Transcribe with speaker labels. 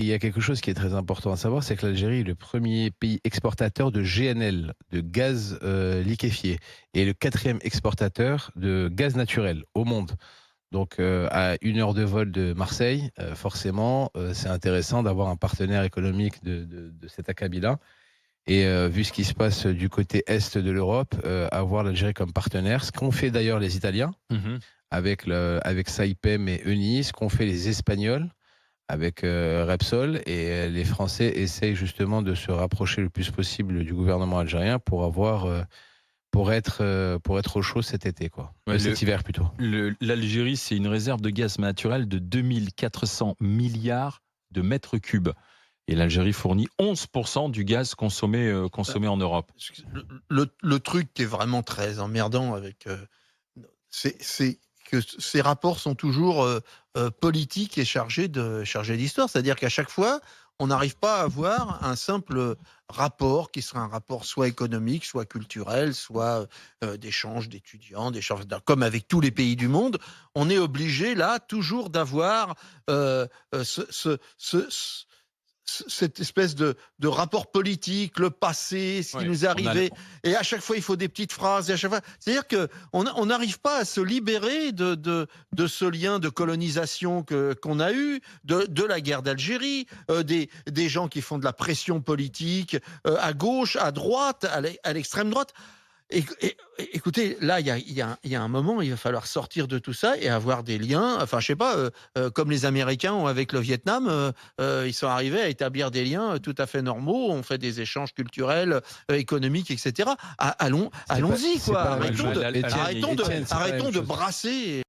Speaker 1: Il y a quelque chose qui est très important à savoir, c'est que l'Algérie est le premier pays exportateur de GNL, de gaz liquéfié, et le quatrième exportateur de gaz naturel au monde. Donc, à 1 heure de vol de Marseille, forcément, c'est intéressant d'avoir un partenaire économique de cet acabit-là. Et vu ce qui se passe du côté est de l'Europe, avoir l'Algérie comme partenaire, ce qu'ont fait d'ailleurs les Italiens
Speaker 2: Mmh.
Speaker 1: avec Saipem et Eni, ce qu'ont fait les Espagnols avec Repsol, et les Français essayent justement de se rapprocher le plus possible du gouvernement algérien pour avoir, pour être au chaud cet été, quoi.
Speaker 2: Ouais,
Speaker 1: Cet hiver plutôt.
Speaker 2: l'Algérie, c'est une réserve de gaz naturel de 2 400 milliards de mètres cubes. Et l'Algérie fournit 11% du gaz consommé en Europe.
Speaker 3: Le truc qui est vraiment très emmerdant avec, c'est que ces rapports sont toujours, politiques et chargés d'histoire. C'est-à-dire qu'à chaque fois, on n'arrive pas à avoir un simple rapport qui sera un rapport soit économique, soit culturel, soit, d'échange d'étudiants, d'échange comme avec tous les pays du monde. On est obligé là toujours d'avoir, cette espèce de rapport politique, le passé, ce qui
Speaker 2: Ouais,
Speaker 3: nous est
Speaker 2: on a le
Speaker 3: arrivé, et à chaque fois il faut des petites phrases, et à chaque fois, c'est-à-dire que on n'arrive pas à se libérer de ce lien de colonisation qu'on a eu, de la guerre d'Algérie, des gens qui font de la pression politique, à gauche, à droite, à l'extrême droite. Écoutez, là, il y a un moment, il va falloir sortir de tout ça et avoir des liens. Enfin, je sais pas, comme les Américains ont avec le Vietnam, ils sont arrivés à établir des liens tout à fait normaux. On fait des échanges culturels, économiques, etc.
Speaker 1: C'est pas
Speaker 3: Allons-y,
Speaker 1: c'est
Speaker 3: quoi.
Speaker 1: pas la même chose. Étienne,
Speaker 3: Arrêtons
Speaker 1: Étienne, c'est pas la
Speaker 3: arrêtons
Speaker 1: même
Speaker 3: de
Speaker 1: chose.
Speaker 3: brasser.